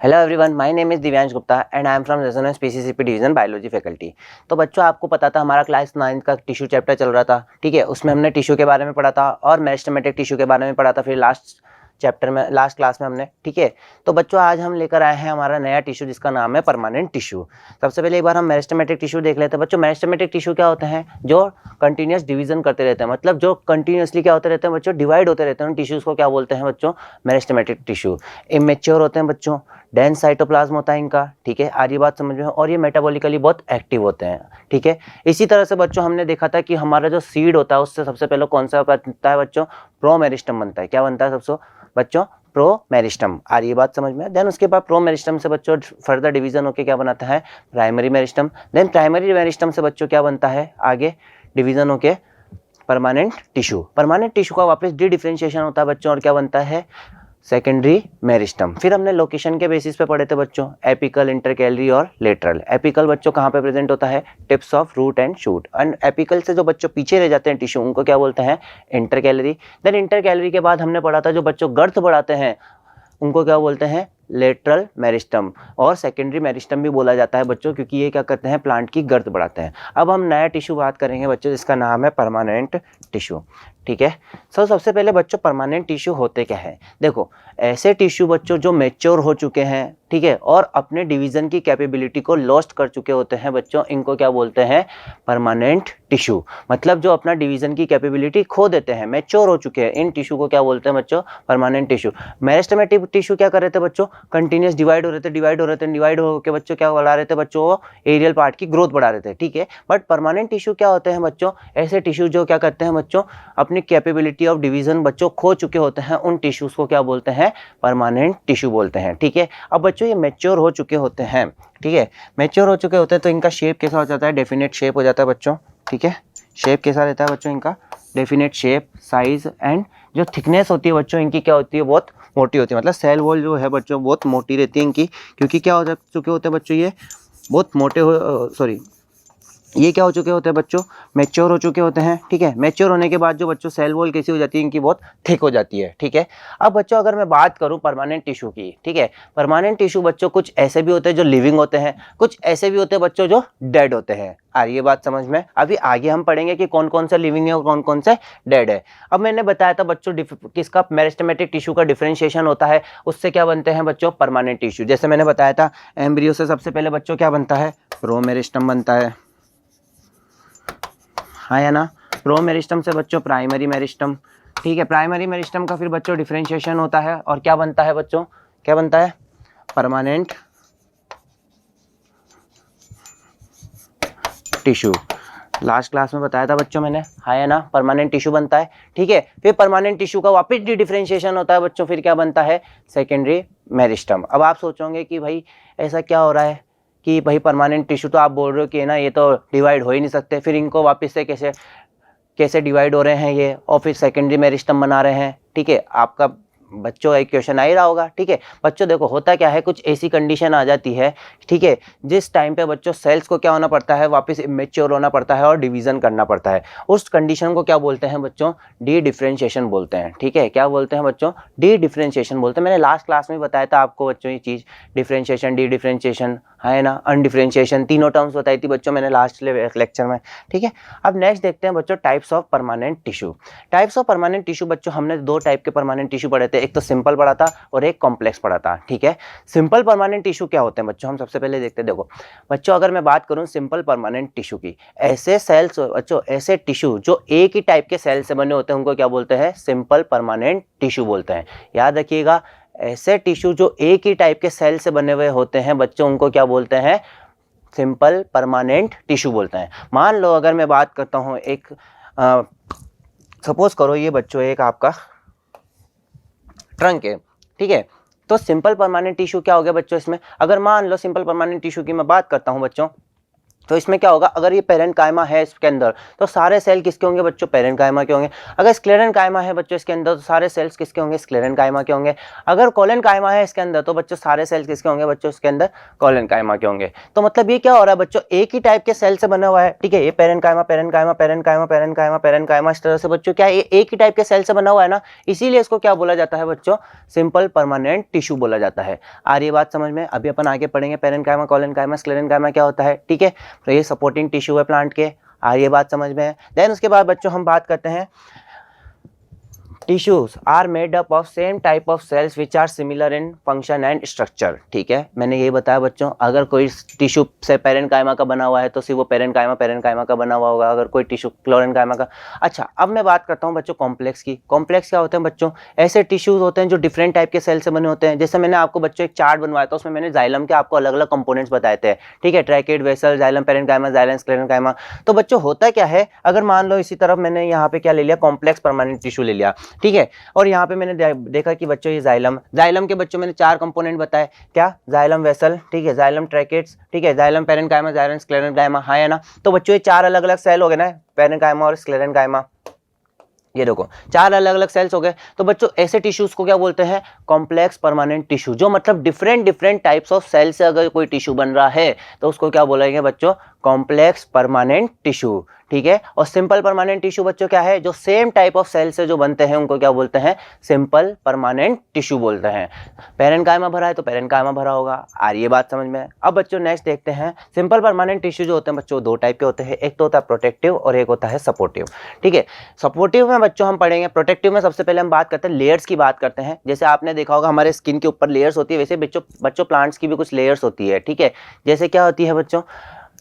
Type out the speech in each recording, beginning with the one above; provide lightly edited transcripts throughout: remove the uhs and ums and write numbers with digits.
Hello everyone, my name is Divyansh Gupta and I am from Resonance PCCP division biology faculty. तो बच्चों, आपको पता था हमारा क्लास 9 का टिश्यू चैप्टर चल रहा था। ठीक है, उसमें हमने टिश्यू के बारे में पढ़ा था और मेरिस्टेमेटिक टिश्यू के बारे में पढ़ा था। फिर लास्ट चैप्टर में, लास्ट क्लास में हमने, ठीक है। तो बच्चों, आज हम लेकर आए हैं हमारा नया टिश्यू जिसका नाम है परमानेंट टिश्यू। सबसे पहले एक बार हम मेरिस्टेमेटिक टिश्यू देख लेते हैं। बच्चों, मेरिस्टेमेटिक टिश्यू क्या होते हैं? जो कंटिन्यूस डिवीजन करते रहते हैं, मतलब जो कंटिन्यूसली क्या होते रहते हैं बच्चों, डिवाइड होते रहते हैं। उन टिश्यूज़ को क्या बोलते हैं बच्चों? Meristematic tissue. इमेच्योर होते हैं बच्चों, डेंस साइटोप्लाज्म होता है इनका। ठीक है, आज ये बात समझ में। और ये मेटाबॉलिकली बहुत एक्टिव होते हैं। ठीक है, इसी तरह से बच्चों हमने देखा था कि हमारा जो सीड होता है उससे सबसे पहले कौन सा बनता है बच्चों? प्रोमेरिस्टम बनता है। क्या बनता है सबसे बच्चों? प्रोमेरिस्टम। आ रही बात समझ में? देन उसके बाद प्रोमेरिस्टम से बच्चों फर्दर डिवीजन होकर क्या बनाता है? Primary meristem. Then primary meristem से बच्चों क्या बनता है? आगे डिवीजन होके परमानेंट टिश्यू। परमानेंट टिश्यू का वापस डी डिफरेंशिएशन होता है बच्चों और क्या बनता है? Secondary meristem. फिर हमने लोकेशन के बेसिस पे पढ़े थे बच्चों, एपिकल, इंटरकैलरी और लेटरल। एपिकल बच्चों कहाँ पे प्रेजेंट होता है? Tips of root and shoot. And apical से जो बच्चों पीछे रह जाते हैं टिश्यू, उनको क्या बोलते हैं? इंटरकैलरी। देन इंटरकैलरी के बाद हमने पढ़ा था जो बच्चों गर्थ बढ़ाते हैं उनको क्या बोलते हैं? Lateral meristem. और सेकेंडरी मेरिस्टम भी बोला जाता है बच्चों, क्योंकि ये क्या करते हैं? प्लांट की गर्थ बढ़ाते हैं। अब हम नया टिश्यू बात करेंगे बच्चों जिसका नाम है परमानेंट टिश्यू। ठीक है, सबसे पहले बच्चों परमानेंट टिश्यू होते क्या है? देखो, ऐसे टिश्यू बच्चों जो मैच्योर हो चुके हैं, ठीक है, और अपने डिवीजन की कैपेबिलिटी को लॉस्ट कर चुके होते हैं बच्चों, इनको क्या बोलते हैं? Permanent tissue. मतलब जो अपना डिवीजन की कैपेबिलिटी खो देते हैं, मैच्योर हो चुके हैं, इन टिश्यू को क्या बोलते हैं बच्चों? Permanent tissue. मेरिस्टेमेटिक टिश्यू क्या कर रहे थे बच्चों? कंटिन्यूस डिवाइड हो रहे थे, डिवाइड होकर बच्चों क्या बढ़ा रहे थे बच्चों? एरियल पार्ट की ग्रोथ बढ़ा रहे थे। ठीक है, बट परमानेंट टिश्यू क्या होते हैं बच्चों? ऐसे टिश्यू जो क्या करते हैं बच्चों? अपनी कैपेबिलिटी ऑफ डिवीजन बच्चों खो चुके होते हैं, उन टिश्यूज को क्या बोलते हैं? परमानेंट टिश्यू बोलते हैं। ठीक है, अब बच्चों ये मैच्योर हो चुके होते हैं। ठीक है, मैच्योर हो चुके होते हैं तो इनका शेप कैसा हो जाता है? डेफिनेट शेप हो जाता है बच्चों। ठीक है, शेप कैसा रहता है बच्चों इनका? डेफिनेट शेप, साइज एंड जो थिकनेस होती है बच्चों इनकी क्या होती है? बहुत मोटी होती है। मतलब सेल वॉल जो है बच्चों बहुत मोटी रहती है इनकी, क्योंकि क्या हो चुके होते हैं बच्चों? ये बहुत मोटे हो, सॉरी, ये क्या हो चुके होते हैं बच्चों? मैच्योर हो चुके होते हैं। ठीक है, मैच्योर होने के बाद जो बच्चों सेल वॉल कैसी हो जाती है? इनकी बहुत थिक हो जाती है। ठीक है, अब बच्चों अगर मैं बात करूं परमानेंट टिश्यू की, ठीक है, परमानेंट टिश्यू बच्चों कुछ ऐसे भी होते हैं जो लिविंग होते हैं, कुछ ऐसे भी होते हैं बच्चों जो डेड होते हैं। आ रही है बात समझ में? अभी आगे हम पढ़ेंगे कि कौन कौन सा लिविंग है और कौन कौन से डेड है। अब मैंने बताया था बच्चों किसका मेरिस्टेमेटिक टिश्यू का डिफरेंशिएशन होता है, उससे क्या बनते हैं बच्चों? Permanent tissue. जैसे मैंने बताया था एम्ब्रियो से सबसे पहले बच्चों क्या बनता है? प्रोमेरिस्टम बनता है। हाँ या ना? प्रोमेरिस्टम से बच्चों प्राइमरी मेरिस्टम। ठीक है, प्राइमरी मेरिस्टम का फिर बच्चों डिफरेंशिएशन होता है और क्या बनता है बच्चों? क्या बनता है? Permanent tissue. लास्ट क्लास में बताया था बच्चों मैंने, हाँ या ना? परमानेंट टिश्यू बनता है। ठीक है, फिर परमानेंट टिश्यू का वापस डिफरेंशिएशन होता है बच्चों, फिर क्या बनता है? Secondary meristem. अब आप सोचोगे कि भाई ऐसा क्या हो रहा है कि भाई परमानेंट टिश्यू तो आप बोल रहे हो कि ना ये तो डिवाइड हो ही नहीं सकते, फिर इनको वापस से कैसे कैसे डिवाइड हो रहे हैं ये, और फिर सेकेंडरी मेरिस्टम बना रहे हैं? ठीक है, आपका बच्चों एक क्वेश्चन आ ही रहा होगा। ठीक है बच्चों, देखो होता क्या है, कुछ ऐसी कंडीशन आ जाती है, ठीक है, जिस टाइम पे बच्चों सेल्स को क्या होना पड़ता है? वापस इमेच्योर होना पड़ता है और डिवीजन करना पड़ता है। उस कंडीशन को क्या बोलते हैं बच्चों? डी डिफरेंशिएशन बोलते हैं। ठीक है, क्या बोलते हैं बच्चों? डी डिफरेंशिएशन बोलते हैं। मैंने लास्ट क्लास में बताया था आपको बच्चों ये चीज़, डिफरेंशिएशन, डी डिफरेंशिएशन, है ना, अनडिफरेंशिएशन, तीनों टर्म्स बताई थी बच्चों मैंने लास्ट लेक्चर में। ठीक है, अब नेक्स्ट देखते हैं बच्चों types of permanent tissue. Types of permanent tissue बच्चों, हमने दो टाइप के परमानेंट टिश्यू पढ़े थे, एक तो सिंपल पढ़ा था और एक कॉम्प्लेक्स पढ़ा था। ठीक है, सिंपल परमानेंट टिश्यू क्या होते हैं बच्चों? हम सबसे पहले देखते हैं। देखो बच्चों, अगर मैं बात करूं सिंपल परमानेंट टिश्यू की, ऐसे सेल्स बच्चों, ऐसे टिश्यू जो एक ही टाइप के सेल से बने होते हैं उनको क्या बोलते हैं? सिंपल परमानेंट टिश्यू बोलते हैं। याद रखिएगा, ऐसे टिश्यू जो एक ही टाइप के सेल से बने हुए होते हैं बच्चों, उनको क्या बोलते हैं? सिंपल परमानेंट टिश्यू बोलते हैं। मान लो अगर मैं बात करता हूं, एक सपोज करो ये बच्चों एक आपका ट्रंक है। ठीक है, तो सिंपल परमानेंट टिश्यू क्या हो गया बच्चों इसमें? अगर मान लो सिंपल परमानेंट टिश्यू की मैं बात करता हूं बच्चों, तो इसमें क्या होगा, अगर ये पेरेन्काइमा है इसके अंदर तो सारे सेल किसके होंगे बच्चों, पेरेन्काइमा के होंगे। अगर स्क्लेरेन्काइमा है बच्चों इसके अंदर तो सारे सेल्स किसके होंगे, स्क्लेरेन्काइमा के होंगे। अगर कोलेन्काइमा है इसके अंदर तो बच्चों सारे सेल्स किसके होंगे बच्चों, इसके अंदर कोलेन्काइमा के होंगे। तो मतलब ये क्या हो रहा है बच्चों, एक ही टाइप के सेल से बना हुआ है, ठीक है। ये parenchyma parenchyma parenchyma parenchyma parenchyma, इस तरह से बच्चों क्या है, ये एक ही टाइप के सेल से बना हुआ है ना, इसीलिए इसको क्या बोला जाता है बच्चों, सिंपल परमानेंट टिश्यू बोला जाता है। आ रही है बात समझ में। अभी अपन आगे पढ़ेंगे पेरेन्काइमा कोलेन्काइमा स्क्लेरेन्काइमा क्या होता है, ठीक है। तो ये सपोर्टिंग टिश्यू है प्लांट के। आ रही है बात समझ में। देन उसके बाद बच्चों हम बात करते हैं, tissues are made up of same type of cells which are similar in function and structure, ठीक है। मैंने ये बताया बच्चों, अगर कोई टिश्यू से पेरेन्काइमा का बना हुआ है तो सिर्फ वो पेरेन्काइमा पेरेन्काइमा का बना हुआ होगा, अगर कोई टिश्यू क्लोरेन्काइमा का। अच्छा, अब मैं बात करता हूँ बच्चों कॉम्प्लेक्स की। कॉम्प्लेक्स क्या होते हैं बच्चों, ऐसे टिश्यूज होते हैं जो डिफरेंट टाइप के सेल से बने होते हैं। जैसे मैंने आपको बच्चों एक चार्ट बनवाया था, उसमें मैंने जाइलम के आपको अलग अलग कंपोनेंट्स बताए थे, ठीक है। ट्रैकेट, vessel, xylem parenchyma, xylem sclerenchyma. तो बच्चों होता क्या है, अगर मान लो इसी तरफ मैंने यहाँ पे क्या ले लिया, कॉम्प्लेक्स परमानेंट टिश्यू ले लिया, ठीक है। और यहाँ पे मैंने देखा कि बच्चों ये जाइलम के बच्चों मैंने 4 कंपोनेंट बताए, क्या, जाइलम वेसल, ठीक है, जाइलम ट्रैकेट्स, ठीक है, जाइलम पेरेन्काइमा, जाइलम स्क्लेरेन्काइमा, हाँ है ना। तो बच्चों ये 4 अलग अलग सेल हो गए ना, पेरेन्काइमा और स्क्लेरेन्काइमा, ये देखो 4 अलग अलग सेल्स हो गए। तो बच्चों ऐसे टिश्यूज को क्या बोलते हैं, कॉम्प्लेक्स परमानेंट टिश्यू। जो मतलब डिफरेंट टाइप्स ऑफ सेल से अगर कोई टिश्यू बन रहा है तो उसको क्या बोलेंगे बच्चों, कॉम्प्लेक्स परमानेंट टिश्यू, ठीक है। और सिंपल परमानेंट टिश्यू बच्चों क्या है, जो सेम टाइप ऑफ सेल से जो बनते हैं उनको क्या बोलते हैं, सिंपल परमानेंट टिश्यू बोलते हैं। पेरेन्काइमा भरा है तो पेरेन्काइमा भरा होगा। आ रही है बात समझ में। अब बच्चों नेक्स्ट देखते हैं, सिंपल परमानेंट टिश्यू जो होते हैं बच्चों 2 टाइप के होते हैं, एक तो होता है प्रोटेक्टिव और एक होता है सपोर्टिव, ठीक है। सपोर्टिव में बच्चों हम पढ़ेंगे, प्रोटेक्टिव में सबसे पहले हम बात करते हैं लेयर्स की बात करते हैं। जैसे आपने देखा होगा हमारे स्किन के ऊपर लेयर्स होती है, वैसे बच्चों प्लांट्स की भी कुछ लेयर्स होती है, ठीक है। जैसे क्या होती है बच्चों,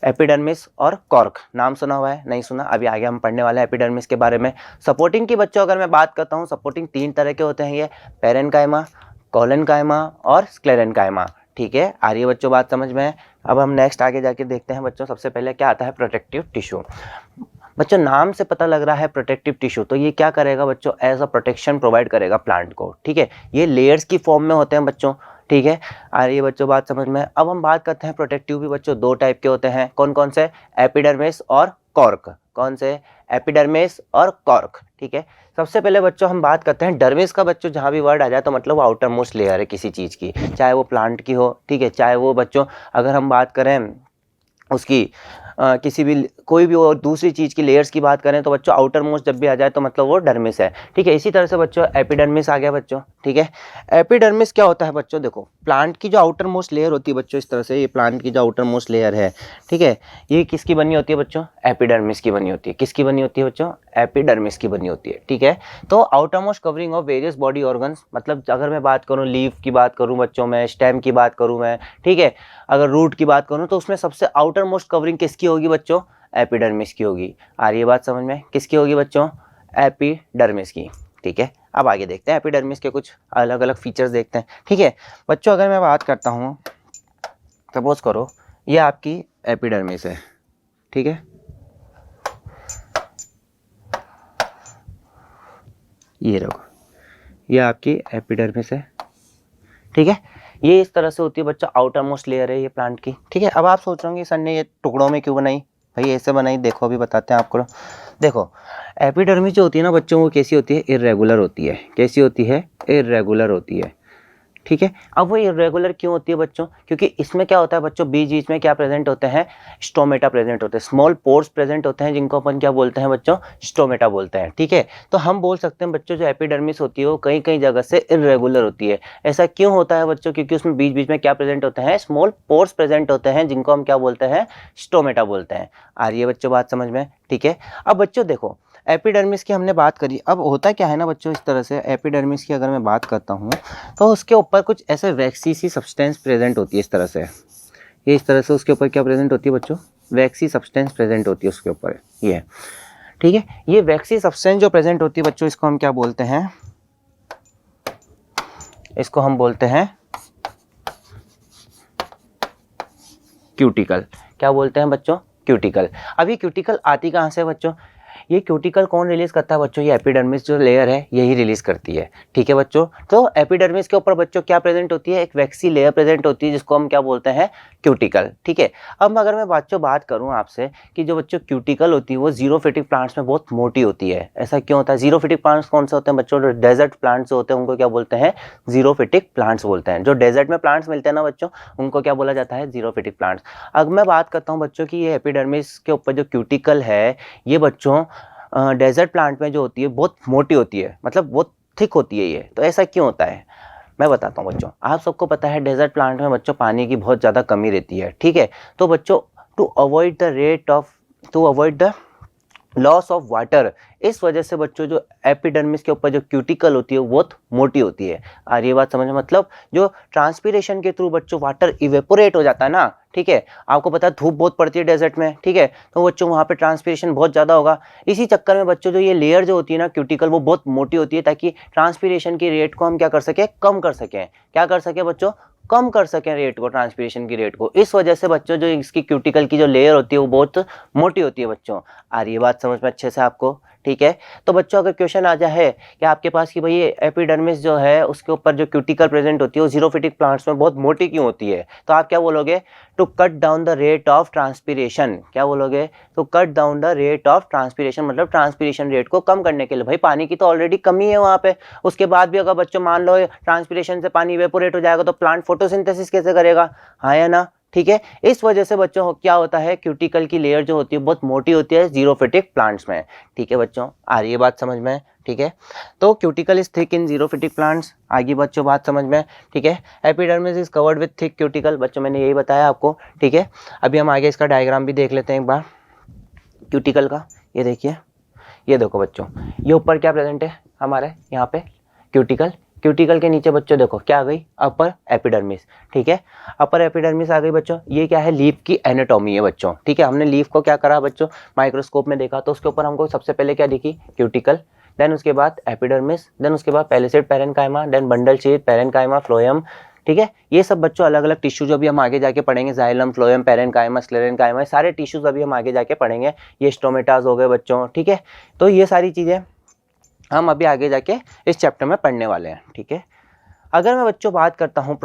एपिडर्मिस और कॉर्क, नाम सुना हुआ है, नहीं सुना, अभी आगे हम पढ़ने वाले हैं एपिडर्मिस के बारे में। सपोर्टिंग की बच्चों अगर मैं बात करता हूँ, सपोर्टिंग 3 तरह के होते हैं, ये पेरेन्काइमा, कोलेन्काइमा और स्क्लेरेन्काइमा, ठीक है। आ रही है बच्चों बात समझ में। अब हम नेक्स्ट आगे जाके देखते हैं बच्चों, सबसे पहले क्या आता है, प्रोटेक्टिव टिश्यू। बच्चों नाम से पता लग रहा है प्रोटेक्टिव टिश्यू, तो ये क्या करेगा बच्चों, एज अ प्रोटेक्शन प्रोवाइड करेगा प्लांट को, ठीक है। ये लेयर्स की फॉर्म में होते हैं बच्चों, ठीक है। आ रही है बच्चों बात समझ में। अब हम बात करते हैं प्रोटेक्टिव भी बच्चों 2 टाइप के होते हैं, कौन कौन से, एपिडर्मिस और कॉर्क। कौन से, एपिडर्मिस और कॉर्क, ठीक है। सबसे पहले बच्चों हम बात करते हैं डर्मिस का। बच्चों जहाँ भी वर्ड आ जाए तो मतलब वो आउटर मोस्ट लेयर है किसी चीज़ की, चाहे वो प्लांट की हो, ठीक है, चाहे वो बच्चों अगर हम बात करें उसकी किसी भी कोई भी और दूसरी चीज़ की लेयर्स की बात करें तो बच्चों आउटर मोस्ट जब भी आ जाए तो मतलब वो डर्मिस है, ठीक है। इसी तरह से बच्चों एपिडर्मिस आ गया बच्चों, ठीक है। एपिडर्मिस क्या होता है बच्चों, देखो प्लांट की जो आउटर मोस्ट लेयर होती है बच्चों, इस तरह से ये प्लांट की जो आउटर मोस्ट लेयर है, ठीक है, ये किसकी बनी होती है बच्चों, एपिडर्मिस की बनी होती है। किसकी बनी होती है बच्चों, एपिडर्मिस की बनी होती है, ठीक है। तो outer most covering of various body organs, मतलब अगर मैं बात करूँ लीफ की बात करूँ बच्चों, मैं स्टेम की बात करूँ मैं, ठीक है, अगर रूट की बात करूँ तो उसमें सबसे आउटर मोस्ट कवरिंग किसकी होगी बच्चों, एपिडर्मिस की होगी। आ रही है बात समझ में, किसकी होगी बच्चों, एपिडर्मिस की, ठीक है। अब आगे देखते हैं एपिडर्मिस के कुछ अलग अलग फीचर्स देखते हैं, ठीक है। बच्चों अगर मैं बात करता हूँ, सपोज करो ये आपकी एपिडर्मिस है, ठीक है, ये रखो, ये आपकी एपिडर्मिस है, ठीक है। ये इस तरह से होती है बच्चों, आउटर मोस्ट लेयर है ये प्लांट की, ठीक है। अब आप सोच रहे होंगे सर ने ये टुकड़ों में क्यों बनाई, भाई ऐसे बनाई, देखो अभी बताते हैं आपको। देखो एपिडर्मिस जो होती है ना बच्चों, वो कैसी होती है, इर्रेगुलर होती है। कैसी होती है, इर्रेगुलर होती है, ठीक है। अब वो इरेगुलर क्यों होती है बच्चों, क्योंकि इसमें क्या होता है बच्चों, बीच बीच में क्या प्रेजेंट होते हैं, स्टोमेटा प्रेजेंट होते हैं, स्मॉल पोर्स प्रेजेंट होते हैं, जिनको अपन क्या बोलते हैं बच्चों, स्टोमेटा बोलते हैं, ठीक है। तो हम बोल सकते हैं बच्चों जो एपिडर्मिस होती है वो कई कई जगह से इरेगुलर होती है। ऐसा क्यों होता है बच्चों, क्योंकि उसमें बीच बीच में क्या प्रेजेंट होते हैं, स्मॉल पोर्स प्रेजेंट होते हैं, जिनको हम क्या बोलते हैं, स्टोमेटा बोलते हैं। आ रही है बच्चों बात समझ में, ठीक है। अब बच्चों देखो एपिडर्मिस की हमने बात करी, अब होता क्या है ना बच्चों, इस तरह से एपिडर्मिस की अगर मैं बात करता हूँ तो उसके ऊपर कुछ ऐसे वैक्सी सी सब्सटेंस प्रेजेंट होती है, इस तरह से, ये इस तरह से उसके ऊपर क्या प्रेजेंट होती है बच्चों, वैक्सी सब्सटेंस प्रेजेंट होती है उसके ऊपर, ये, ठीक है। ये वैक्सी सब्सटेंस जो प्रेजेंट होती है बच्चों, इसको हम क्या बोलते हैं, इसको हम बोलते हैं क्यूटिकल। क्या बोलते हैं बच्चों, क्यूटिकल। अब ये क्यूटिकल आती कहाँ से बच्चों, ये क्यूटिकल कौन रिलीज करता है बच्चों? ये एपिडर्मिस जो लेयर है यही रिलीज करती है, ठीक है बच्चों। तो एपिडर्मिस के ऊपर बच्चों क्या प्रेजेंट होती है? एक वैक्सी लेयर प्रेजेंट होती है जिसको हम क्या बोलते हैं? क्यूटिकल, ठीक है। अब अगर मैं बच्चों बात करूं आपसे कि जो बच्चों क्यूटिकल होती है वो जीरोफिटिक प्लांट्स में बहुत मोटी होती है, ऐसा क्यों होता है? जीरोफिटिक प्लांट्स कौन से होते हैं बच्चों? डेजर्ट प्लांट्स होते हैं उनको क्या बोलते हैं? जीरोफिटिक प्लांट्स बोलते हैं। जो डेजर्ट में प्लांट्स मिलते हैं ना बच्चों, उनको क्या बोला जाता है? Xerophytic plants. अब मैं बात करता हूँ बच्चों की ये एपिडर्मिस के ऊपर जो क्यूटिकल है ये बच्चों डेजर्ट प्लांट में जो होती है बहुत मोटी होती है, मतलब बहुत थिक होती है ये। तो ऐसा क्यों होता है मैं बताता हूँ बच्चों। आप सबको पता है डेजर्ट प्लांट में बच्चों पानी की बहुत ज़्यादा कमी रहती है, ठीक है। तो बच्चों to avoid the loss of water, इस वजह से बच्चों जो एपिडर्मिस के ऊपर जो क्यूटिकल होती है वो बहुत मोटी होती है। और ये बात समझ में, मतलब जो ट्रांसपीरेशन के थ्रू बच्चों वाटर इवेपोरेट हो जाता है ना, ठीक है। आपको पता है धूप बहुत पड़ती है डेजर्ट में, ठीक है, तो बच्चों वहाँ पे ट्रांसपीरेशन बहुत ज़्यादा होगा। इसी चक्कर में बच्चों जो ये लेयर जो होती है ना क्यूटिकल वो बहुत मोटी होती है, ताकि ट्रांसपीरेशन की रेट को हम क्या कर सकें? कम कर सकें। क्या कर सकें बच्चों? कम कर सकें रेट को, ट्रांसपीरेशन की रेट को। इस वजह से बच्चों जो इसकी क्यूटिकल की जो लेयर होती है वो बहुत मोटी होती है बच्चों। आ रही है बात समझ में अच्छे से आपको? ठीक है। तो बच्चों अगर क्वेश्चन आ जाए कि आपके पास कि भाई एपिडर्मिस जो है उसके ऊपर जो क्यूटिकल प्रेजेंट होती है वो जीरोफिटिक प्लांट्स में बहुत मोटी क्यों होती है, तो आप क्या बोलोगे? To cut down the rate of transpiration. क्या बोलोगे? To cut down the rate of transpiration, मतलब ट्रांसपीरेशन रेट को कम करने के लिए। भाई पानी की तो ऑलरेडी कमी है वहाँ पे, उसके बाद भी अगर बच्चों मान लो ट्रांसपीरेशन से पानी इवेपोरेट हो जाएगा तो प्लांट फोटोसिंथेसिस कैसे करेगा? हाँ या ना? ठीक है। इस वजह से बच्चों क्या होता है, क्यूटिकल की लेयर जो होती है बहुत मोटी होती है जीरोफिटिक प्लांट्स में, ठीक है बच्चों। आ रही है बात समझ में? ठीक है। तो cuticle is thick in xerophytic plants. आगे बच्चों बात समझ में? ठीक है। Epidermis is covered with thick cuticle, बच्चों मैंने यही बताया आपको, ठीक है। अभी हम आगे इसका डायग्राम भी देख लेते हैं एक बार क्यूटिकल का। ये देखिए, ये देखो बच्चों, ये ऊपर क्या प्रेजेंट है हमारे यहाँ पे? क्यूटिकल। क्यूटिकल के नीचे बच्चों देखो क्या आ गई? अपर एपिडर्मिस, ठीक है। अपर एपिडर्मिस आ गई बच्चों। ये क्या है? लीफ की एनाटॉमी है बच्चों, ठीक है। हमने लीफ को क्या करा बच्चों? माइक्रोस्कोप में देखा, तो उसके ऊपर हमको सबसे पहले क्या दिखी? क्यूटिकल, देन उसके बाद एपिडर्मिस, देन उसके बाद palisade parenchyma, then bundle sheath, parenchyma, phloem, ठीक है। ये सब बच्चों अलग अलग टिश्यू जो भी हम आगे जाके पढ़ेंगे, जाइलम, फ्लोएम, पैरेन्काइमा, स्क्लेरेन्काइमा, सारे टिश्यूज अभी हम आगे जाके पढ़ेंगे। ये स्टोमेटास हो गए बच्चों, ठीक है। तो ये सारी चीज़ें हम अभी आगे जाके इस चैप्टर में पढ़ने वाले हैं, ठीक है। अगर मैं बच्चों बात करता हूँ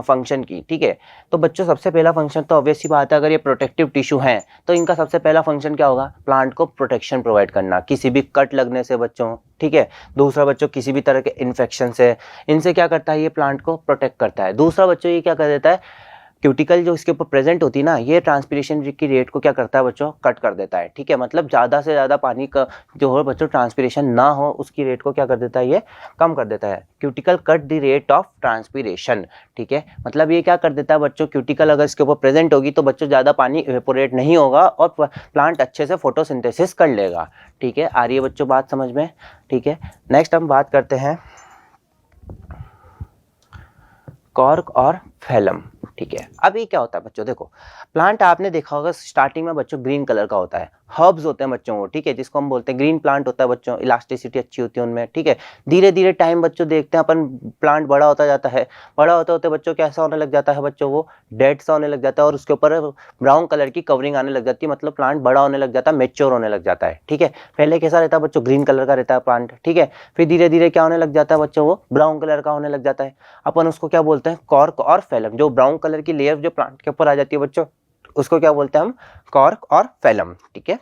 फंक्शन की, ठीक है, तो बच्चों सबसे पहला फंक्शन तो ऑब्वियस ही बात है, अगर ये प्रोटेक्टिव टिश्यू हैं तो इनका सबसे पहला फंक्शन क्या होगा? प्लांट को प्रोटेक्शन प्रोवाइड करना किसी भी कट लगने से बच्चों, ठीक है। दूसरा बच्चों किसी भी तरह के इन्फेक्शन से, इनसे क्या करता है? ये प्लांट को प्रोटेक्ट करता है। दूसरा बच्चों ये क्या कर देता है? क्यूटिकल जो इसके ऊपर प्रेजेंट होती है ना, ये ट्रांसपीरेशन की रेट को क्या करता है बच्चों? कट कर देता है, ठीक है। मतलब ज़्यादा से ज़्यादा पानी का जो हो बच्चों ट्रांसपीरेशन ना हो उसकी रेट को क्या कर देता है? ये कम कर देता है। Cuticle cut the rate of transpiration, ठीक है। मतलब ये क्या कर देता है बच्चों? क्यूटिकल अगर इसके ऊपर प्रेजेंट होगी तो बच्चों ज़्यादा पानी इवेपोरेट नहीं होगा और प्लांट अच्छे से फोटोसिंथेसिस कर लेगा, ठीक है। आ रही है बच्चों बात समझ में? ठीक है। नेक्स्ट हम बात करते हैं कॉर्क और फैलम, ठीक है। अभी क्या होता है बच्चों? देखो प्लांट आपने देखा होगा स्टार्टिंग में बच्चों ग्रीन कलर का होता है, हर्ब्स होते हैं बच्चों वो, ठीक है, जिसको हम बोलते हैं ग्रीन प्लांट होता है बच्चों, इलास्टिसिटी अच्छी होती है उनमें, ठीक है। धीरे धीरे टाइम बच्चों देखते हैं अपन प्लांट बड़ा होता जाता है, बड़ा होते होते बच्चों कैसा होने लग जाता है बच्चों? वो डेड सा होने लग जाता है और उसके ऊपर ब्राउन कलर की कवरिंग आने लग जाती है, मतलब प्लांट बड़ा होने लग जाता है, मेच्योर होने लग जाता है, ठीक है। पहले कैसा रहता है बच्चों? ग्रीन कलर का रहता है प्लांट, ठीक है। फिर धीरे धीरे क्या होने लग जाता है बच्चों? वो ब्राउन कलर का होने लग जाता है। अपन उसको क्या बोलते हैं? कॉर्क और फैलम। जो ब्राउन कलर की लेयर जो प्लांट के ऊपर आ जाती है बच्चों उसको क्या बोलते हैं हम? कॉर्क और फैलम, ठीक है।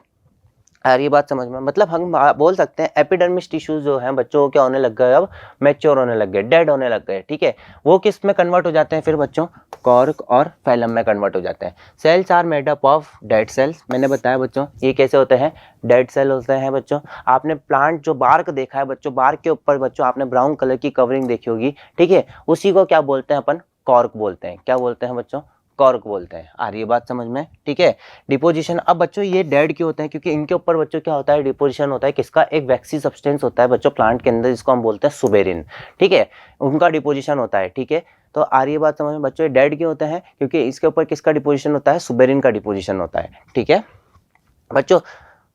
यार ये बात समझ में? मतलब हम बोल सकते हैं एपिडर्मिस टिश्यूज जो हैं बच्चों क्या होने लग गए? अब मैच्योर होने लग गए, डेड होने लग गए, ठीक है। वो किस में कन्वर्ट हो जाते हैं फिर बच्चों? कॉर्क और फैलम में कन्वर्ट हो जाते हैं। Cells are made up of dead cells. मैंने बताया बच्चों ये कैसे होते हैं? डेड सेल होते हैं बच्चों। आपने प्लांट जो बार्क देखा है बच्चों, बार्क के ऊपर बच्चों आपने ब्राउन कलर की कवरिंग देखी होगी, ठीक है, उसी को क्या बोलते हैं अपन? कॉर्क बोलते हैं। क्या बोलते हैं बच्चों? कॉर्क बोलते हैं। आ रही है बात समझ में? ठीक है। डिपोजिशन, अब बच्चों ये डेड क्यों होते हैं? क्योंकि इनके ऊपर बच्चों क्या होता है? डिपोजिशन होता है किसका? एक वैक्सी सब्सटेंस होता है बच्चों प्लांट के अंदर जिसको हम बोलते हैं सुबेरिन, ठीक है, उनका डिपोजिशन होता है, ठीक है। तो आ रही है बात समझ में बच्चों? ये डेड क्यों होते हैं? क्योंकि इसके ऊपर किसका डिपोजिशन होता है? सुबेरिन का डिपोजिशन होता है, ठीक है बच्चों।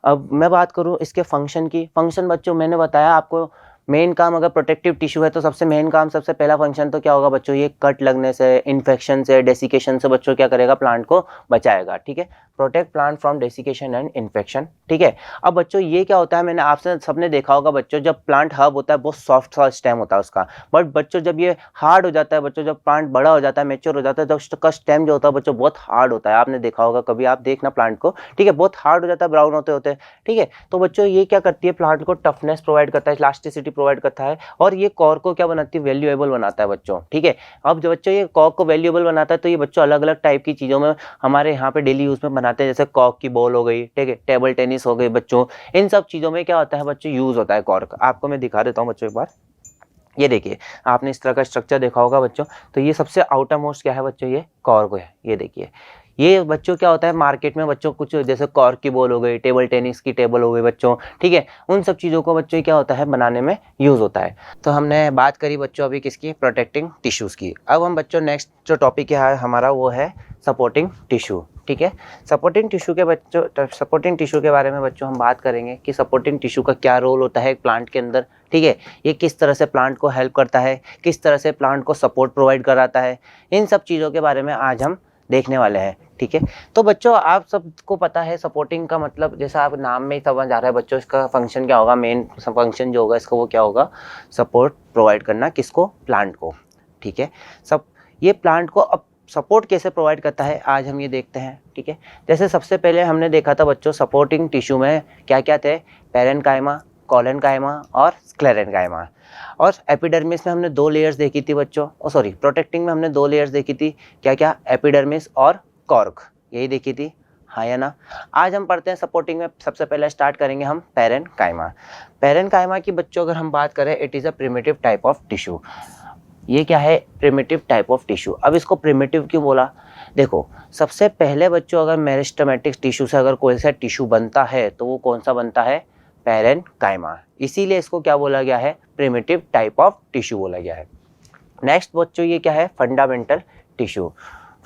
अब मैं बात करूं इसके फंक्शन की। फंक्शन बच्चों मैंने बताया आपको मेन काम अगर प्रोटेक्टिव टिश्यू है तो सबसे मेन काम, सबसे पहला फंक्शन तो क्या होगा बच्चों, ये कट लगने से, इन्फेक्शन से, डेसिकेशन से बच्चों क्या करेगा, प्लांट को बचाएगा। ठीक है, protect plant from desiccation and infection. ठीक है, अब बच्चों ये क्या होता है, मैंने आपसे सबने देखा होगा बच्चों, जब प्लांट हर्ब होता है बहुत सॉफ्ट सा स्टेम होता है उसका, बट बच्चों जब ये हार्ड हो जाता है बच्चों, जब प्लांट बड़ा हो जाता है, मेच्योर हो जाता है, तो उसका स्टेम जो होता है बच्चों बहुत हार्ड होता है। आपने देखा होगा, कभी आप देखना प्लांट को, ठीक है, बहुत हार्ड हो जाता है, ब्राउन होते होते। ठीक है, तो बच्चों ये क्या करती है, प्लांट को टफनेस प्रोवाइड करता है, इलास्टिसिटी प्रोवाइड करता है, और ये कॉर्क को क्या बनाती है, वैल्यूएबल बनाता है बच्चों। ठीक है, अब जब बच्चों ये कॉर्क को वैल्यूएबल बनाता है तो ये बच्चों अलग अलग टाइप की चीज़ों में हमारे यहाँ पे डेली यूज़ में बनाते हैं, जैसे कॉर्क की बॉल हो गई, ठीक है, टेबल टेनिस हो गई बच्चों, इन सब चीज़ों में क्या होता है बच्चों, यूज़ होता है कॉर्क। आपको मैं दिखा देता हूँ बच्चों एक बार, ये देखिए, आपने इस तरह का स्ट्रक्चर देखा होगा बच्चों, तो ये सबसे आउटर मोस्ट क्या है बच्चों, ये कॉर्क है। ये देखिए, ये बच्चों क्या होता है, मार्केट में बच्चों कुछ जैसे कॉर्क की बॉल हो गई, टेबल टेनिस की टेबल हो गई बच्चों, ठीक है, उन सब चीज़ों को बच्चों क्या होता है, बनाने में यूज़ होता है। तो हमने बात करी बच्चों अभी किसकी, प्रोटेक्टिंग टिश्यूज़ की। अब हम बच्चों नेक्स्ट जो टॉपिक है हमारा वो है सपोर्टिंग टिश्यू। ठीक है, सपोर्टिंग टिश्यू के बच्चों, सपोर्टिंग टिश्यू के बारे में बच्चों हम बात करेंगे कि सपोर्टिंग टिश्यू का क्या रोल होता है एक प्लांट के अंदर। ठीक है, ये किस तरह से प्लांट को हेल्प करता है, किस तरह से प्लांट को सपोर्ट प्रोवाइड कराता है, इन सब चीज़ों के बारे में आज हम देखने वाले हैं। ठीक है, तो बच्चों आप सबको पता है सपोर्टिंग का मतलब, जैसा आप नाम में ही समझ आ रहा है बच्चों, इसका फंक्शन क्या होगा, मेन फंक्शन जो होगा इसका वो क्या होगा, सपोर्ट प्रोवाइड करना, किसको, प्लांट को। ठीक है, सब ये प्लांट को अब सपोर्ट कैसे प्रोवाइड करता है आज हम ये देखते हैं। ठीक है, जैसे सबसे पहले हमने देखा था बच्चों सपोर्टिंग टिश्यू में क्या क्या थे, पेरेन्काइमा, कोलेनकाइमा और स्क्लेरेन्काइमा। और एपिडर्मिस में हमने 2 लेयर्स देखी थी बच्चों, सॉरी प्रोटेक्टिंग में हमने 2 लेयर्स देखी थी, क्या क्या, एपिडर्मिस और कॉर्क, यही देखी थी, हाँ या ना। आज हम पढ़ते हैं सपोर्टिंग में, सबसे पहले स्टार्ट करेंगे हम पेरेन्काइमा। पेरेन्काइमा की बच्चों अगर हम बात करें, it is a primitive type of tissue. ये क्या है, प्रिमिटिव टाइप ऑफ टिश्यू। अब इसको प्रिमिटिव क्यों बोला, देखो सबसे पहले बच्चों अगर मेरिस्टेमेटिक टिश्यू से अगर कोई सा टिश्यू बनता है तो वो कौन सा बनता है, पेरेन्काइमा, इसीलिए इसको क्या बोला गया है, प्रिमिटिव टाइप ऑफ टिश्यू बोला गया है। नेक्स्ट बच्चों ये क्या है, फंडामेंटल टिश्यू।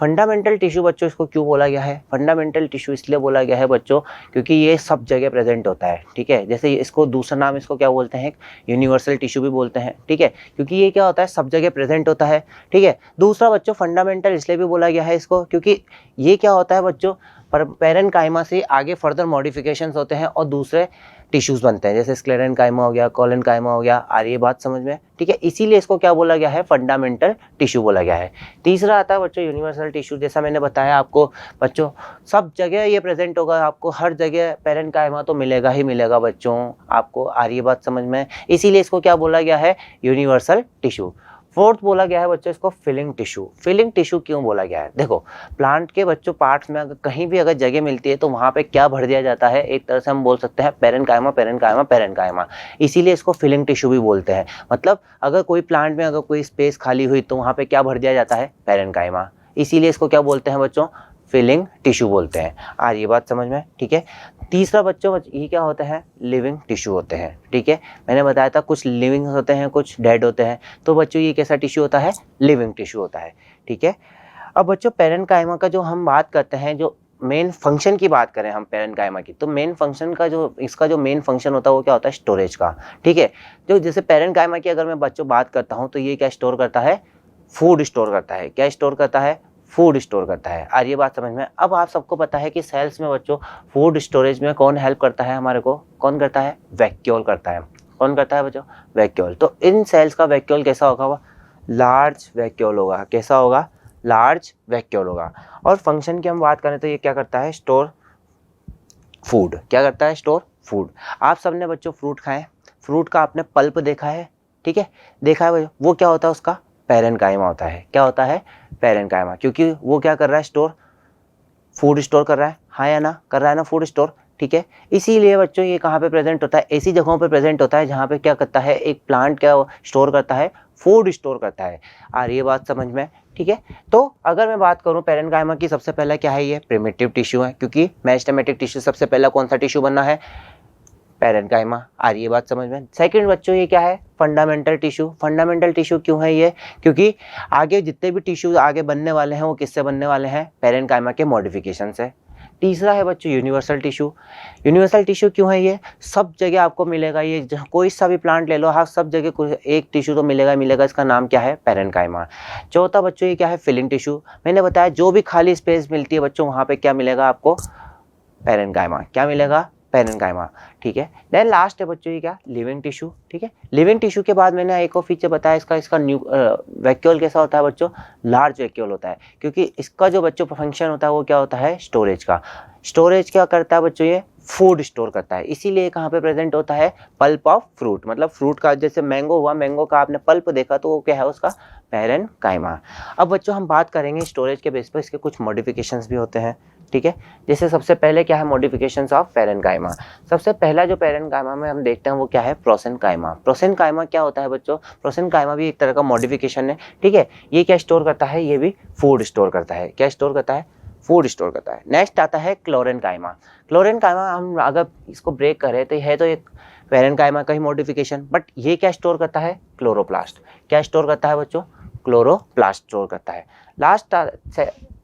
फंडामेंटल टिश्यू बच्चों इसको क्यों बोला गया है, फंडामेंटल टिश्यू इसलिए बोला गया है बच्चों क्योंकि ये सब जगह प्रेजेंट होता है। ठीक है, जैसे इसको दूसरा नाम इसको क्या बोलते हैं, यूनिवर्सल टिश्यू भी बोलते हैं। ठीक है, क्योंकि ये क्या होता है, सब जगह प्रेजेंट होता है। ठीक है, दूसरा बच्चों फंडामेंटल इसलिए भी बोला गया है इसको क्योंकि ये क्या होता है बच्चों, पेरेन्काइमा से आगे फर्दर मॉडिफिकेशंस होते हैं और दूसरे टिश्यूज़ बनते हैं, जैसे स्क्लेरेन्काइमा हो गया, कोलेनकाइमा हो गया। आ रही है बात समझ में, ठीक है, इसीलिए इसको क्या बोला गया है, फंडामेंटल टिश्यू बोला गया है। तीसरा आता है बच्चों यूनिवर्सल टिश्यू, जैसा मैंने बताया आपको बच्चों, सब जगह ये प्रेजेंट होगा, आपको हर जगह पेरेन्काइमा तो मिलेगा ही मिलेगा बच्चों, आपको आ रही है बात समझ में, इसीलिए इसको क्या बोला गया है, यूनिवर्सल टिश्यू। फोर्थ बोला गया है बच्चों इसको फिलिंग टिश्यू। फिलिंग टिश्यू क्यों बोला गया है, देखो प्लांट के बच्चों पार्ट्स में अगर कहीं भी अगर जगह मिलती है तो वहाँ पे क्या भर दिया जाता है, एक तरह से हम बोल सकते हैं पेरेन्काइमा पेरेन्काइमा पेरेन्काइमा, इसीलिए इसको फिलिंग टिश्यू भी बोलते हैं। मतलब अगर कोई प्लांट में अगर कोई स्पेस खाली हुई तो वहाँ पे क्या भर दिया जाता है, पेरेन्काइमा, इसीलिए इसको क्या बोलते हैं बच्चों, फिलिंग टिश्यू बोलते हैं। आ रही है बात समझ में, ठीक है। तीसरा बच्चों ये क्या होते हैं, लिविंग टिश्यू होते हैं। ठीक है, मैंने बताया था कुछ लिविंग होते हैं कुछ डेड होते हैं, तो बच्चों ये कैसा टिश्यू होता है, लिविंग टिश्यू होता है। ठीक है, अब बच्चों पेरेन्काइमा का जो हम बात करते हैं, जो मेन फंक्शन की बात करें हम पेरेन्काइमा की, तो मेन फंक्शन का जो इसका जो मेन फंक्शन होता है वो क्या होता है, स्टोरेज का। ठीक है, जो जैसे पेरेन्काइमा की अगर मैं बच्चों बात करता हूँ तो ये क्या स्टोर करता है, फूड स्टोर करता है। क्या स्टोर करता है, फूड स्टोर करता है। आ रही है बात समझ में। अब आप सबको पता है कि सेल्स में बच्चों फूड स्टोरेज में कौन हेल्प करता है हमारे को, कौन करता है, वैक्यूल करता है। कौन करता है बच्चों, वैक्यूल। तो इन सेल्स का वैक्यूल कैसा होगा, लार्ज वैक्यूल होगा। कैसा होगा, लार्ज वैक्यूल होगा। और फंक्शन की हम बात करें तो ये क्या करता है, स्टोर फूड। क्या करता है, स्टोर फूड। आप सबने बच्चों फ्रूट खाए, फ्रूट का आपने पल्प देखा है, ठीक है, देखा है बच्चों, वो क्या होता है, उसका पेरेन्काइमा होता है। क्या होता है, पेरेन्काइमा, क्योंकि वो क्या कर रहा है, स्टोर फूड स्टोर कर रहा है, हाँ या ना, कर रहा है ना, फूड स्टोर। ठीक है, इसीलिए बच्चों ये कहाँ पे प्रेजेंट होता है, ऐसी जगहों पे प्रेजेंट होता है जहाँ पे क्या करता है, एक प्लांट क्या स्टोर करता है, फूड स्टोर करता है। आ रही है बात समझ में, ठीक है। तो अगर मैं बात करूँ पेरेन्काइमा की, सबसे पहला क्या है, ये प्रिमिटिव टिश्यू है, क्योंकि मेरिस्टेमेटिक टिश्यू सबसे पहला कौन सा टिश्यू बनना है, पेरेन्काइमा। आ रही है बात समझ में। सेकंड बच्चों ये क्या है, फंडामेंटल टिश्यू। फंडामेंटल टिश्यू क्यों है ये, क्योंकि आगे जितने भी टिश्यू आगे बनने वाले हैं वो किससे बनने वाले हैं, पेरेन्काइमा के मॉडिफिकेशन से। तीसरा है बच्चों यूनिवर्सल टिश्यू। यूनिवर्सल टिश्यू क्यों है ये? सब जगह आपको मिलेगा ये, कोई सा भी प्लांट ले लो, हाँ सब जगह कोई एक टिश्यू तो मिलेगा मिलेगा, इसका नाम क्या है? पैरेन्काइमा। चौथा बच्चों ये क्या है? Filling tissue. मैंने बताया जो भी खाली स्पेस मिलती है बच्चों वहाँ पे क्या मिलेगा आपको? पैरेन्काइमा। क्या मिलेगा? पैरेन्काइमा। ठीक है। देन लास्ट है बच्चों ये क्या? Living tissue. ठीक है। लिविंग टिश्यू के बाद मैंने एक और फीचर बताया इसका न्यू वैक्यूल कैसा होता है बच्चों? लार्ज वैक्यूल होता है, क्योंकि इसका जो बच्चों फंक्शन होता है वो क्या होता है? स्टोरेज का। स्टोरेज क्या करता है बच्चों? ये फूड स्टोर करता है, इसीलिए कहाँ पे प्रेजेंट होता है? पल्प ऑफ फ्रूट, मतलब फ्रूट का, जैसे मैंगो हुआ, मैंगो का आपने पल्प देखा तो वो क्या है? उसका पैरेन्काइमा। अब बच्चों हम बात करेंगे स्टोरेज के बेस पर इसके कुछ मॉडिफिकेशंस भी होते हैं। ठीक है। जैसे सबसे पहले क्या है? Modifications of parenchyma. सबसे पहला जो पैरेन्काइमा में हम देखते हैं वो क्या है? प्रोसेनकाइमा। प्रोसेनकाइमा क्या होता है बच्चों? प्रोसेनकाइमा भी एक तरह का मॉडिफिकेशन है। ठीक है। ये क्या स्टोर करता है? ये भी फूड स्टोर करता है। क्या स्टोर करता है? फूड स्टोर करता है। नेक्स्ट आता है क्लोरेनकाइमा। क्लोरेनकाइमा हम अगर इसको ब्रेक करें तो है तो एक पैरेन्काइमा का ही मॉडिफिकेशन, बट ये क्या स्टोर करता है? क्लोरोप्लास्ट। क्या स्टोर करता है बच्चों? क्लोरोप्लास्ट स्टोर करता है। लास्ट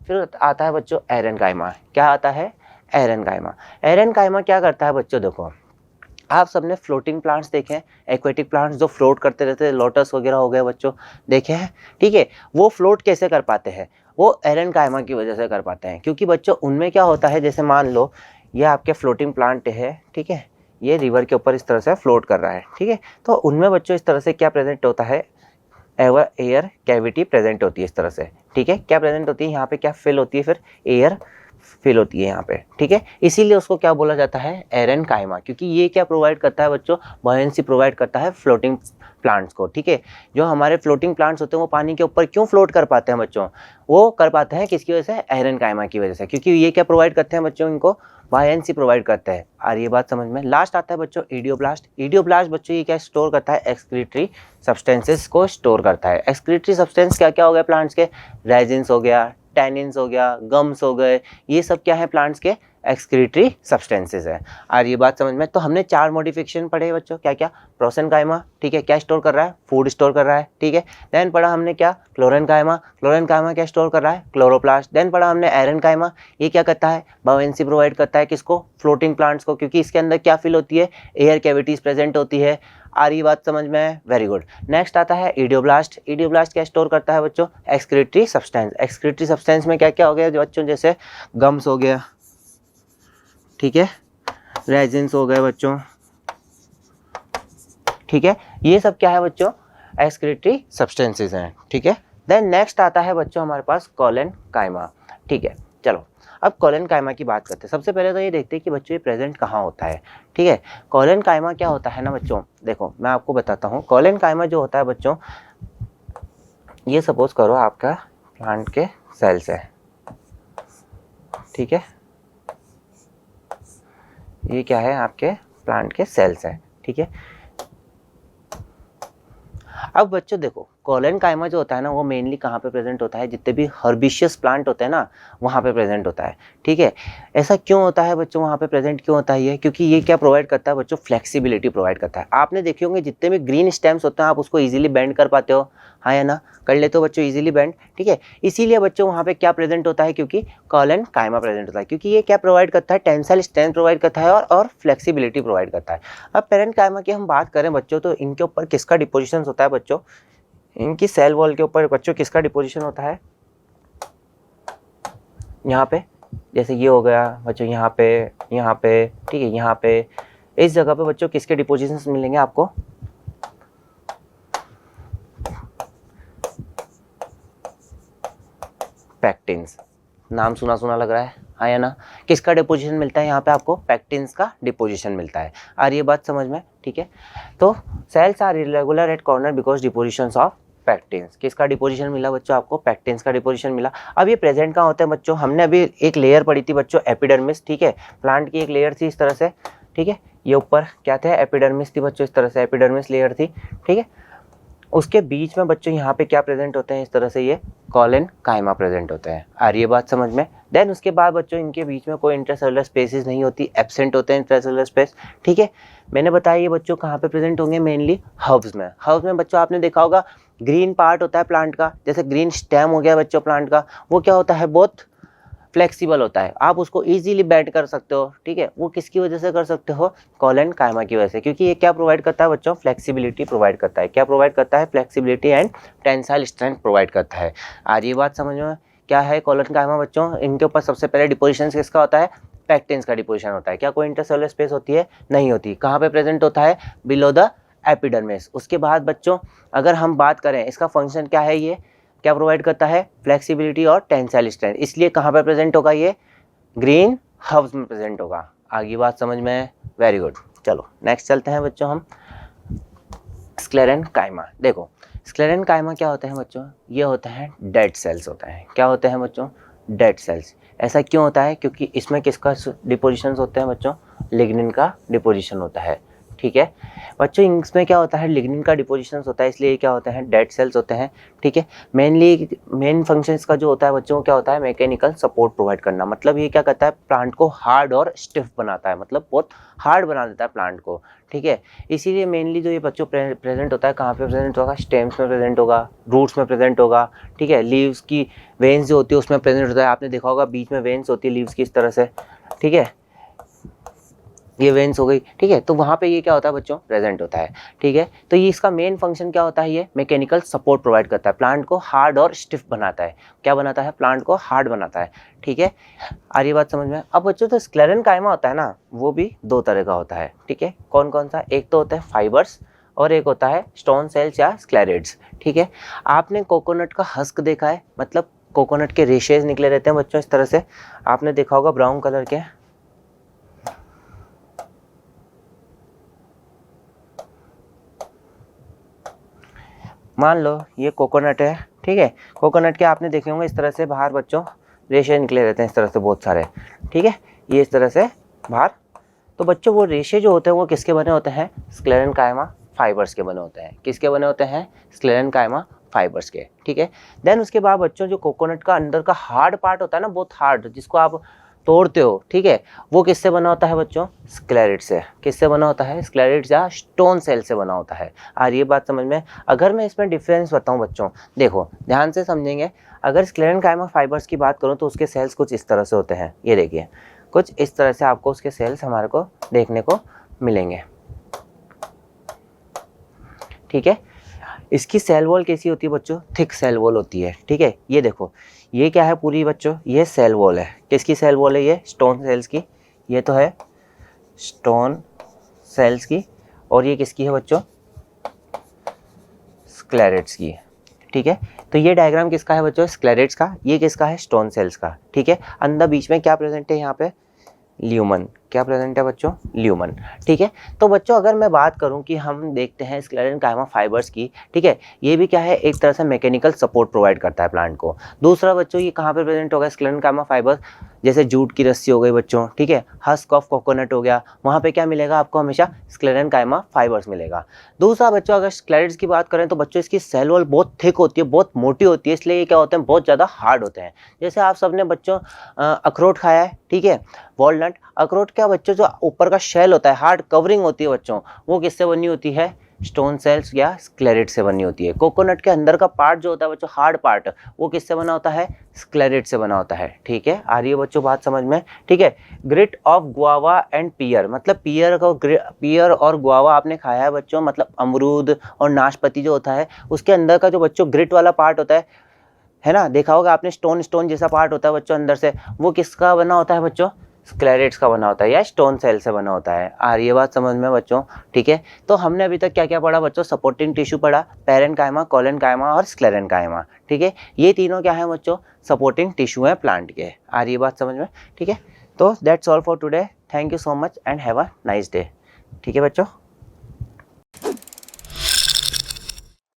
फिर आता है बच्चों एरेन्काइमा। क्या आता है? एरेन्काइमा। एरेन्काइमा क्या करता है बच्चों? देखो आप सबने फ्लोटिंग प्लांट्स देखे हैं, एक्वेटिक प्लांट्स जो फ्लोट करते रहते हैं, लोटस वगैरह हो गए बच्चों, देखे हैं? ठीक है। वो फ्लोट कैसे कर पाते हैं? वो एरेन्काइमा की वजह से कर पाते हैं, क्योंकि बच्चों उनमें क्या होता है, जैसे मान लो ये आपके फ्लोटिंग प्लांट है, ठीक है, ये रिवर के ऊपर इस तरह से फ्लोट कर रहा है, ठीक है, तो उनमें बच्चों इस तरह से क्या प्रेजेंट होता है? एयर कैविटी प्रेजेंट होती है इस तरह से। ठीक है। क्या प्रेजेंट होती है यहाँ पे? क्या फिल होती है? फिर एयर फिल होती है यहाँ पे। ठीक है। इसीलिए उसको क्या बोला जाता है? एरेन्काइमा, क्योंकि ये क्या प्रोवाइड करता है बच्चों? बॉयंसी प्रोवाइड करता है फ्लोटिंग प्लांट्स को। ठीक है। जो हमारे फ्लोटिंग प्लांट्स होते हैं वो पानी के ऊपर क्यों फ्लोट कर पाते हैं बच्चों? वो कर पाते हैं किसकी वजह से? एरेन्काइमा की वजह से, क्योंकि ये क्या प्रोवाइड करते हैं बच्चों? इनको बायंसी प्रोवाइड करता है। और ये बात समझ में। लास्ट आता है बच्चों इडियोब्लास्ट। इडियोब्लास्ट बच्चों ये क्या स्टोर करता है? एक्सक्रीटरी सब्सटेंसेस को स्टोर करता है। एक्सक्रीटरी सब्सटेंस क्या क्या हो गया प्लांट्स के? रेजिन्स हो गया, टैनिन्स हो गया, गम्स हो गए, ये सब क्या है? प्लांट्स के एक्सक्रीटरी सब्सटेंसेस है। और ये बात समझ में। तो हमने 4 मॉडिफिकेशन पढ़े बच्चों, क्या क्या? प्रोसेनकाइमा, ठीक है, क्या स्टोर कर रहा है? फूड स्टोर कर रहा है। ठीक है। देन पढ़ा हमने क्या? क्लोरेनकाइमा। क्लोरेनकाइमा क्या स्टोर कर रहा है? क्लोरोप्लास्ट। देन पढ़ा हमने एरेन्काइमा, ये क्या करता है? बायोएंसी प्रोवाइड करता है किसको? फ्लोटिंग प्लांट्स को, क्योंकि इसके अंदर क्या फिल होती है? एयर कैविटीज प्रेजेंट होती है। आ रही बात समझ में? Very good. नेक्स्ट आता है इडियोब्लास्ट। इडियोब्लास्ट क्या स्टोर करता है बच्चों? Excretory substance. एक्सक्रीटरी सब्सटेंस में क्या क्या हो गया बच्चों? जैसे गम्स हो गया, ठीक है, रेजिन्स हो गए बच्चों, ठीक है, ये सब क्या है बच्चों? एक्सक्रीटरी सब्सटेंसेस हैं। ठीक है। देन नेक्स्ट आता है बच्चों हमारे पास कोलेनकाइमा। ठीक है। चलो अब कोलेनकाइमा की बात करते हैं। सबसे पहले तो ये देखते हैं कि बच्चों ये प्रेजेंट कहाँ होता है। ठीक है। कोलेनकाइमा क्या होता है ना बच्चों, देखो मैं आपको बताता हूँ। कोलेनकाइमा जो होता है बच्चों, ये सपोज करो आपका प्लांट के सेल्स है, ठीक है, ये क्या है? आपके प्लांट के सेल्स है। ठीक है। अब बच्चों देखो कोलेनकाइमा जो होता है ना, वो मेनली कहाँ पे प्रेजेंट होता है? जितने भी हर्बिशियस प्लांट होते हैं ना, वहाँ पे प्रेजेंट होता है। ठीक है। ऐसा क्यों होता है बच्चों? वहाँ पे प्रेजेंट क्यों होता है ये? क्योंकि ये क्या प्रोवाइड करता है बच्चों? फ्लेक्सिबिलिटी प्रोवाइड करता है। आपने देखे होंगे जितने भी ग्रीन स्टेम्स होते हैं आप उसको ईजिली बेंड कर पाते हो, हाँ या ना? कर लेते हो बच्चों ईजिली बेंड। ठीक है। इसीलिए बच्चों वहाँ पे क्या प्रेजेंट होता है? क्योंकि कोलेनकाइमा प्रेजेंट होता है, क्योंकि ये क्या प्रोवाइड करता है? टेंसाइल स्ट्रेंथ प्रोवाइड करता है और फ्लेक्सिबिलिटी प्रोवाइड करता है। अब पैरेन्काइमा की हम बात करें बच्चों, तो इनके ऊपर किसका डिपोजिशन होता है बच्चों? इनकी सेल वॉल के ऊपर बच्चों किसका डिपोजिशन होता है? यहाँ पे, जैसे ये हो गया बच्चों, यहाँ पे, ठीक है, यहाँ पे, इस जगह पे बच्चों किसके डिपोजिशंस मिलेंगे आपको? पैक्टिन्स। नाम सुना सुना लग रहा है, हाँ या ना? किसका डिपोजिशन मिलता है यहाँ पे आपको? पैक्टिन्स का डिपोजिशन मिलता है। और ये बात समझ में? ठीक है। तो cells are irregular at corner because depositions of pectins. किसका डिपोजिशन मिला बच्चों आपको? पैक्टिन्स का डिपोजिशन मिला। अब ये प्रेजेंट कहाँ होते हैं बच्चों? हमने अभी एक लेयर पढ़ी थी बच्चों, एपिडर्मिस। ठीक है। प्लांट की एक लेयर थी इस तरह से, ठीक है, ये ऊपर क्या थे? एपिडर्मिस थी बच्चों, इस तरह से एपिडर्मिस लेयर थी। ठीक है। उसके बीच में बच्चों यहाँ पे क्या प्रेजेंट होते हैं? इस तरह से ये कोलेनकाइमा प्रेजेंट होते हैं। आ रही है बात समझ में? देन उसके बाद बच्चों इनके बीच में कोई इंट्रासेलुलर स्पेसिस नहीं होती, एब्सेंट होते हैं इंट्रासेलुलर स्पेस। ठीक है। मैंने बताया ये बच्चों कहाँ पे प्रेजेंट होंगे? मेनली हर्ब्स में। हर्ब्स में बच्चों आपने देखा होगा ग्रीन पार्ट होता है प्लांट का, जैसे ग्रीन स्टेम हो गया बच्चों प्लांट का, वो क्या होता है? बोथ फ्लेक्सिबल होता है, आप उसको इजीली बेंड कर सकते हो, ठीक है। वो किसकी वजह से कर सकते हो, कॉलन कायमा की वजह से, क्योंकि ये क्या प्रोवाइड करता है बच्चों, फ्लेक्सिबिलिटी प्रोवाइड करता है। क्या प्रोवाइड करता है, flexibility and tensile strength provide करता है। आज ये बात समझ में, क्या है कॉलन कायमा बच्चों, इनके ऊपर सबसे पहले डिपोजिशन किसका होता है, पैक्टिन्स का डिपोजिशन होता है। क्या कोई इंटरसेलुलर स्पेस होती है, नहीं होती। कहाँ पे प्रेजेंट होता है, बिलो द एपिडर्मिस। उसके बाद बच्चों अगर हम बात करें इसका फंक्शन क्या है, ये क्या प्रोवाइड करता है, फ्लेक्सिबिलिटी और टेंसाइल स्ट्रेंथ, इसलिए कहाँ पे प्रेजेंट होगा, ये ग्रीन हब्स में प्रेजेंट होगा। आगे बात समझ में है, वेरी गुड। चलो नेक्स्ट चलते हैं बच्चों हम स्क्लेरेनकाइमा। देखो स्क्लेरेनकाइमा क्या होते हैं बच्चों, ये होते हैं डेड सेल्स होते हैं। क्या होते हैं बच्चों, डेड सेल्स। ऐसा क्यों होता है, क्योंकि इसमें किसका डिपोजिशन होते हैं बच्चों, लिग्निन का डिपोजिशन होता है, ठीक है बच्चों। इसमें क्या होता है, लिग्निन का डिपोजिशन होता है, इसलिए क्या होते हैं, डेड सेल्स होते हैं, ठीक है। मेन फंक्शन इसका जो होता है बच्चों, क्या होता है, मैकेनिकल सपोर्ट प्रोवाइड करना। मतलब ये क्या करता है, प्लांट को हार्ड और स्टिफ बनाता है, मतलब बहुत हार्ड बना देता है प्लांट को, ठीक है। इसीलिए मेनली जो ये बच्चों प्रेजेंट होता है, कहाँ पे प्रेजेंट होगा, स्टेम्स में प्रेजेंट होगा, रूट्स में प्रेजेंट होगा, ठीक है। लीव्स की वेन्स जो होती है उसमें प्रेजेंट होता है, आपने देखा होगा बीच में वेन्स होती है लीव्स की इस तरह से, ठीक है, ये वेन्स हो गई, ठीक है। तो वहाँ पे ये क्या होता है बच्चों, प्रेजेंट होता है, ठीक है। तो ये इसका मेन फंक्शन क्या होता है, ये मैकेनिकल सपोर्ट प्रोवाइड करता है, प्लांट को हार्ड और स्टिफ बनाता है। क्या बनाता है, प्लांट को हार्ड बनाता है, ठीक है। आ रही बात समझ में। अब बच्चों तो स्क्लेरेनकाइमा होता है ना, वो भी दो तरह का होता है, ठीक है। कौन कौन सा, एक तो होता है फाइबर्स और एक होता है स्टोन सेल्स या स्क्लेरेट्स, ठीक है। आपने कोकोनट का हस्क देखा है, मतलब कोकोनट के रेशेज निकले रहते हैं बच्चों इस तरह से, आपने देखा होगा ब्राउन कलर के। मान लो ये कोकोनट है, ठीक है। कोकोनट के आपने देखे होंगे इस तरह से बाहर बच्चों रेशे निकले रहते हैं इस तरह से बहुत सारे, ठीक है, ये इस तरह से बाहर। तो बच्चों वो रेशे जो होते हैं वो किसके बने होते हैं, स्क्लेरेनकाइमा फाइबर्स के बने होते हैं। किसके बने होते हैं, स्क्लेरेनकाइमा फाइबर्स के, ठीक है। देन उसके बाद बच्चों जो कोकोनट का अंदर का हार्ड पार्ट होता है ना, बहुत हार्ड, जिसको आप तोड़ते हो, ठीक है, वो किससे बना होता है बच्चों, स्क्लेरेट से। किससे बना होता है, स्क्लेरेट या स्टोन सेल से बना होता है। और ये बात समझ में। अगर मैं इसमें डिफरेंस बताऊं बच्चों, देखो ध्यान से समझेंगे। अगर स्क्लेरेनकाइमा फाइबर्स की बात करूं तो उसके सेल्स कुछ इस तरह से होते हैं, ये देखिए कुछ इस तरह से आपको उसके सेल्स हमारे को देखने को मिलेंगे, ठीक है। इसकी सेल वॉल कैसी होती है बच्चों, थिक सेल वॉल होती है, ठीक है। ये देखो ये क्या है पूरी बच्चों, ये सेल वॉल है। किसकी सेल वॉल है, ये स्टोन सेल्स की, ये तो है स्टोन सेल्स की। और ये किसकी है बच्चों, स्क्लेरेट्स की, ठीक है। तो ये डायग्राम किसका है बच्चों, स्क्लेरेट्स का, ये किसका है, स्टोन सेल्स का, ठीक है। अंदर बीच में क्या प्रेजेंट है, यहाँ पे ल्यूमन, क्या प्रेजेंट है बच्चों, ल्यूमन, ठीक है। तो बच्चों अगर मैं बात करूं कि हम देखते हैं स्क्लेरेनकाइमा फाइबर्स की, ठीक है, ये भी क्या है, एक तरह से मैकेनिकल सपोर्ट प्रोवाइड करता है प्लांट को। दूसरा बच्चों ये कहाँ पे प्रेजेंट होगा, स्क्लेरेनकाइमा फाइबर्स, जैसे जूट की रस्सी हो गई बच्चों, ठीक है, हस्क ऑफ कोकोनट हो गया, वहाँ पे क्या मिलेगा आपको, हमेशा स्क्लेरेनकाइमा फाइबर्स मिलेगा। दूसरा बच्चों अगर स्क्लेरेट्स की बात करें तो बच्चों इसकी सेल वॉल बहुत थिक होती है, बहुत मोटी होती है, इसलिए ये क्या होते हैं, बहुत ज़्यादा हार्ड होते हैं। जैसे आप सबने बच्चों अखरोट खाया है, ठीक है, वॉलनट। अखरोट क्या बच्चों, जो ऊपर का शेल होता है, हार्ड कवरिंग होती है बच्चों, वो किससे बनी होती है, स्टोन सेल्स या स्क्लेरेट से बनी होती है। कोकोनट के अंदर का पार्ट जो होता है बच्चों, हार्ड पार्ट, वो किससे बना होता है, स्क्लेरेट से बना होता है, ठीक है। आ रही है बच्चों बात समझ में, ठीक है। ग्रिट ऑफ गुआवा एंड पियर, मतलब पियर और गुआवा आपने खाया है बच्चों, मतलब अमरूद और नाशपाती जो होता है, उसके अंदर का जो बच्चों ग्रिट वाला पार्ट होता है ना, देखा होगा आपने, स्टोन जैसा पार्ट होता है बच्चों अंदर से, वो किसका बना होता है बच्चों, स्क्लेरेट्स का बना होता है या स्टोन सेल से बना होता है। आ रही है बात समझ में बच्चों, ठीक है। तो हमने अभी तक क्या क्या पढ़ा बच्चों, सपोर्टिंग टिश्यू पढ़ा, पैरेन्काइमा, कोलेनकाइमा और स्क्लेरेनकाइमा, ठीक है। ये तीनों क्या है बच्चों, सपोर्टिंग टिश्यू है प्लांट के। आ रही है बात समझ में, ठीक है। तो that's all for today, thank you so much and have a nice day, ठीक है बच्चों।